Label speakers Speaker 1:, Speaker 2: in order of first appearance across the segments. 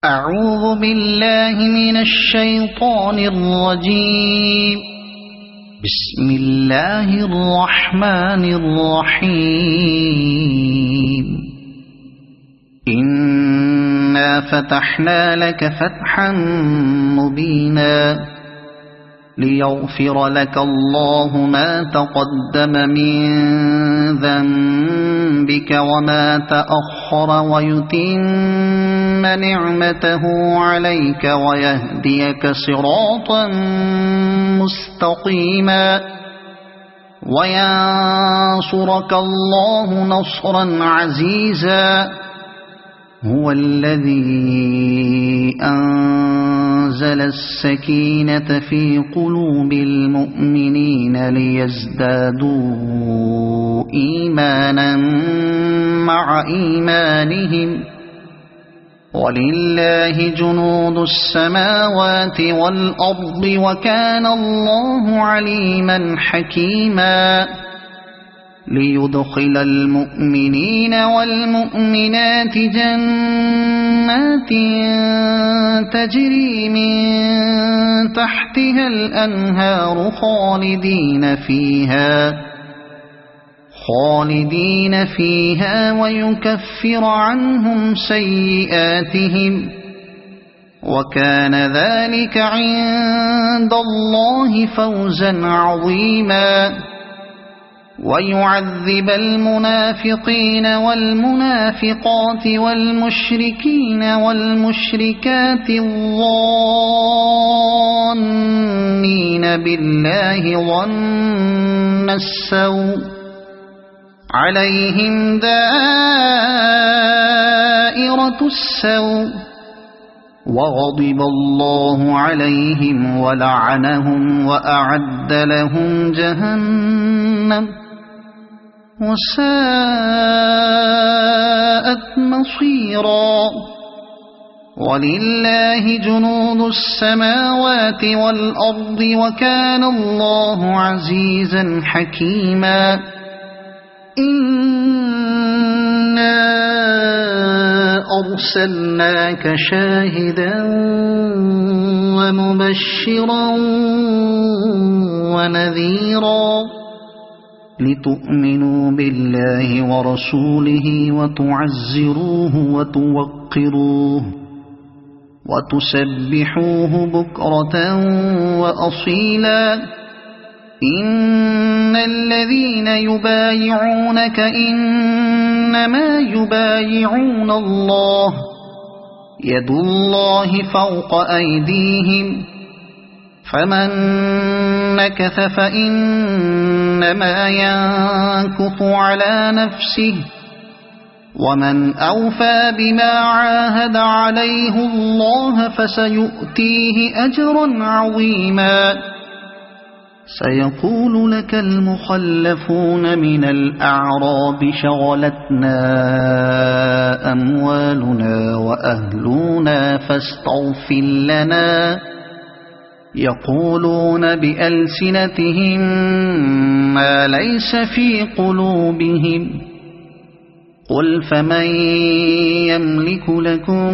Speaker 1: أعوذ بالله من الشيطان الرجيم. بسم الله الرحمن الرحيم. إنا فتحنا لك فتحا مبينا ليغفر لك الله ما تقدم من ذنبك وما تأخر ويتم نعمته عليك ويهديك صراطا مستقيما وينصرك الله نصرا عزيزا. هو الذي أنزل السكينة في قلوب المؤمنين ليزدادوا إيمانا مع إيمانهم ولله جنود السماوات والأرض وكان الله عليما حكيما. ليدخل المؤمنين والمؤمنات جنات تجري من تحتها الأنهار خالدين فيها ويكفر عنهم سيئاتهم وكان ذلك عند الله فوزا عظيما. ويعذب المنافقين والمنافقات والمشركين والمشركات الظانين بالله ظن السوء عليهم دائرة السوء وغضب الله عليهم ولعنهم وأعد لهم جهنم وساءت مصيرا. ولله جنود السماوات والأرض وكان الله عزيزا حكيما. إنا أرسلناك شاهدا ومبشرا ونذيرا لتؤمنوا بالله ورسوله وتعزروه وتوقروه وتسبحوه بكرة وأصيلا. إن الذين يبايعونك إنما يبايعون الله يد الله فوق أيديهم فمن نكث فإنما ينكث على نفسه ومن أوفى بما عاهد عليه الله فسيؤتيه أجرا عظيما. سيقول لك المخلفون من الأعراب شغلتنا أموالنا وأهلنا فاستغفر لنا. يقولون بألسنتهم ما ليس في قلوبهم قل فمن يملك لكم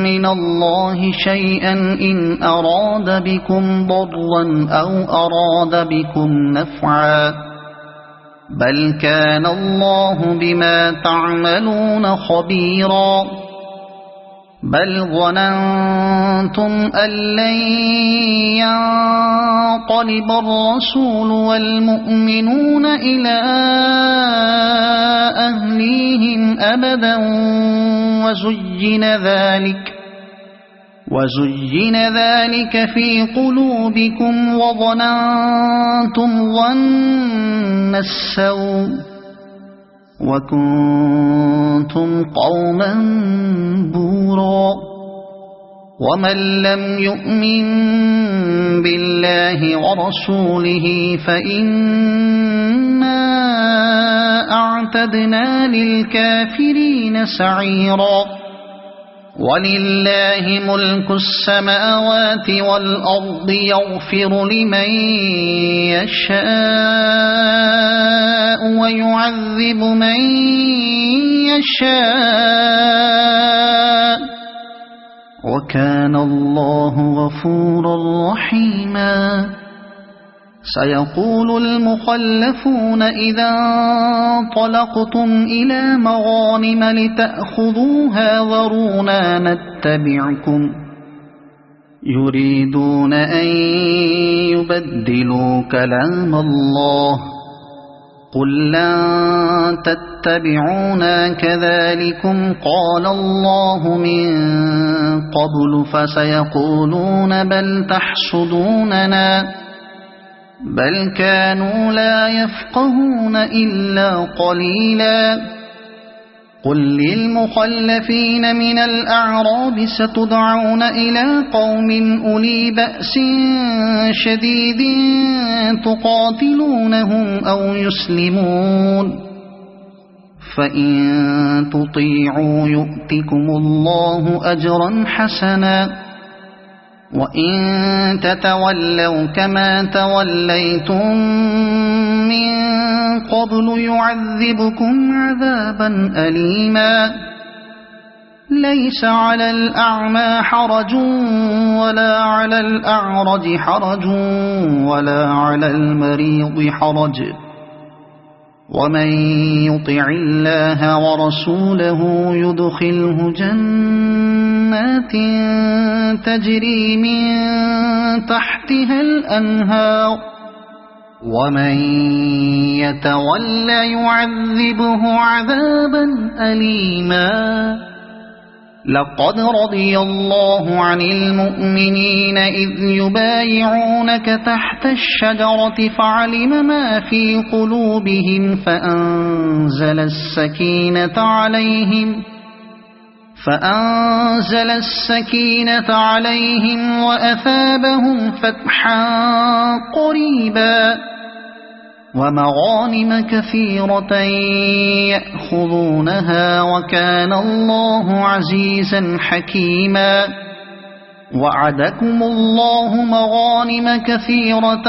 Speaker 1: من الله شيئا إن أراد بكم ضرا أو أراد بكم نفعا بل كان الله بما تعملون خبيرا. بل ظننتم أن لن ينقلب الرسول والمؤمنون إلى أهليهم أبدا وزين ذلك في قلوبكم وظننتم ظن السوء وكنتم قوما بورا. ومن لم يؤمن بالله ورسوله فإنا أعتدنا للكافرين سعيرا. ولله ملك السماوات والأرض يغفر لمن يشاء ويعذب من يشاء وكان الله غفورا رحيما. سيقول المخلفون إذا انطلقتم إلى مغانم لتأخذوها ذرونا نتبعكم يريدون أن يبدلوا كلام الله قل لن تتبعونا كذلكم قال الله من قبل فسيقولون بل تحسدوننا بل كانوا لا يفقهون إلا قليلا. قل للمخلفين من الأعراب ستدعون إلى قوم أولي بأس شديد تقاتلونهم أو يسلمون فإن تطيعوا يؤتكم الله أجرا حسنا وإن تتولوا كما توليتم من قبل يعذبكم عذابا أليما. ليس على الأعمى حرج ولا على الأعرج حرج ولا على المريض حرج ومن يطع الله ورسوله يدخله جنات تجري من تحتها الأنهار ومن يتولى يعذبه عذابا أليما. لقد رضي الله عن المؤمنين إذ يبايعونك تحت الشجرة فعلم ما في قلوبهم فأنزل السكينة عليهم وأثابهم فتحا قريبا ومغانم كثيرة يأخذونها وكان الله عزيزا حكيما. وعدكم الله مغانم كثيرة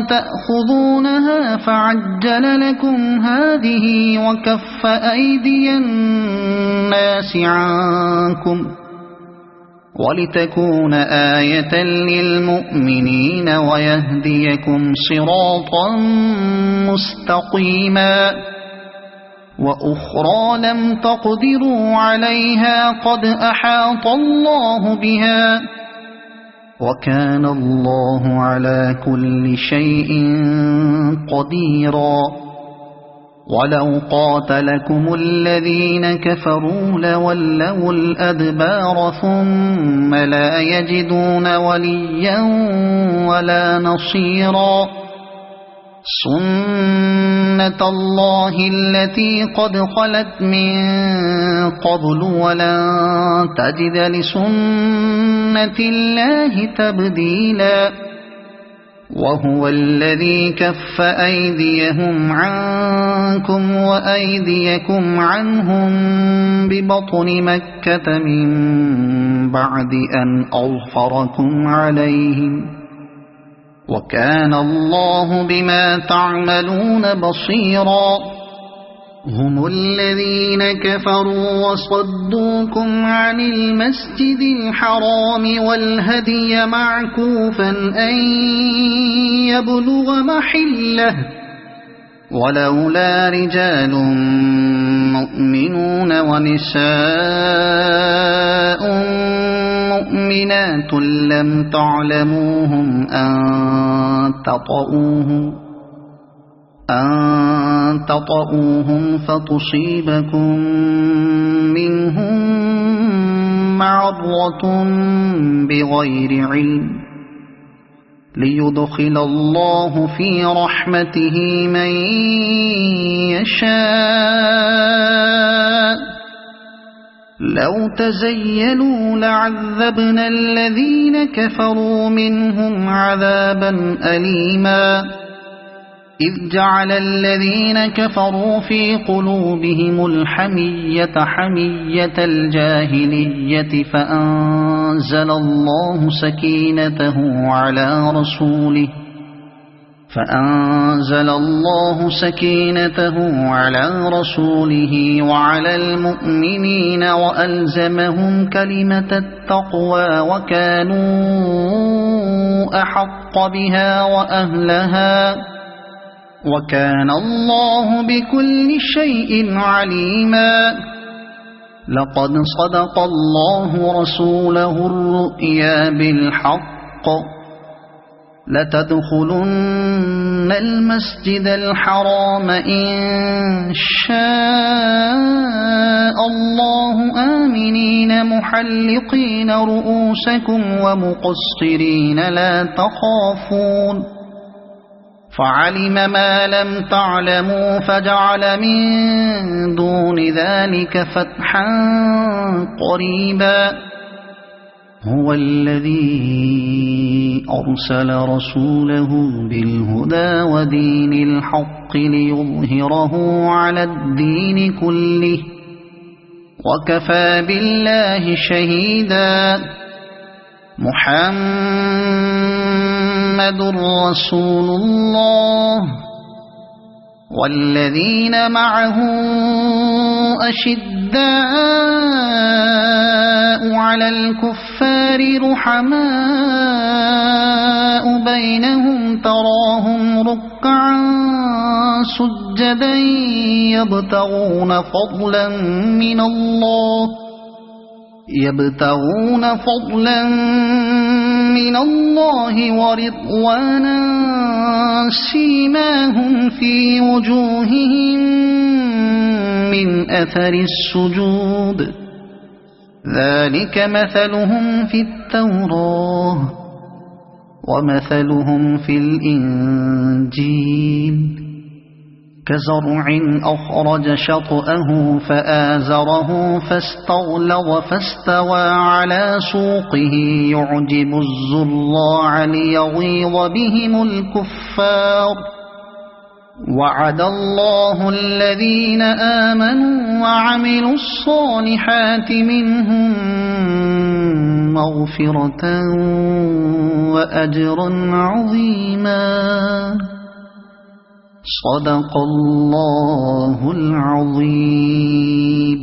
Speaker 1: تأخذونها فعجل لكم هذه وكف أيدي الناس عنكم ولتكون آية للمؤمنين ويهديكم صراطا مستقيما. وأخرى لم تقدروا عليها قد أحاط الله بها وكان الله على كل شيء قديرا. ولو قاتلكم الذين كفروا لولوا الأدبار ثم لا يجدون وليا ولا نصيرا. سنة الله التي قد خلت من قبل ولن تجد لسنة الله تبديلا. وهو الذي كف أيديهم عنكم وأيديكم عنهم ببطن مكة من بعد أن أظفركم عليهم وكان الله بما تعملون بصيرا. هم الذين كفروا وصدوكم عن المسجد الحرام والهدي معكوفا أن يبلغ محله ولولا رجال مؤمنون ونساء مؤمنات لم تعلموهم أن تطؤوهم فتصيبكم منهم معرة بغير علم ليدخل الله في رحمته من يشاء. لو تزيلوا لعذبنا الذين كفروا منهم عذابا أليما. إذ جعل الذين كفروا في قلوبهم الحمية حمية الجاهلية فأنزل الله سكينته على رسوله فأنزل الله سكينته على رسوله وعلى المؤمنين وألزمهم كلمة التقوى وكانوا أحق بها وأهلها وكان الله بكل شيء عليما. لقد صدق الله رسوله الرؤيا بالحق لتدخلن المسجد الحرام إن شاء الله آمنين محلقين رؤوسكم ومقصرين لا تخافون فعلم ما لم تعلموا فجعل من دون ذلك فتحا قريبا. هو الذي أرسل رسوله بالهدى ودين الحق ليظهره على الدين كله وكفى بالله شهيدا. محمد رسول الله والذين معه أشداء على الكفار رحماء بينهم تراهم ركعا سجدا يبتغون فضلا من الله ورضوانا سيماهم في وجوههم من أثر السجود ذلك مثلهم في التوراة ومثلهم في الإنجيل كزرع أخرج شطأه فآزره فاستغلظ فاستوى على سوقه يعجب الزراع ليغيظ بهم الكفار. وعد الله الذين آمنوا وعملوا الصالحات منهم مغفرة وأجرا عظيما. صدق الله العظيم.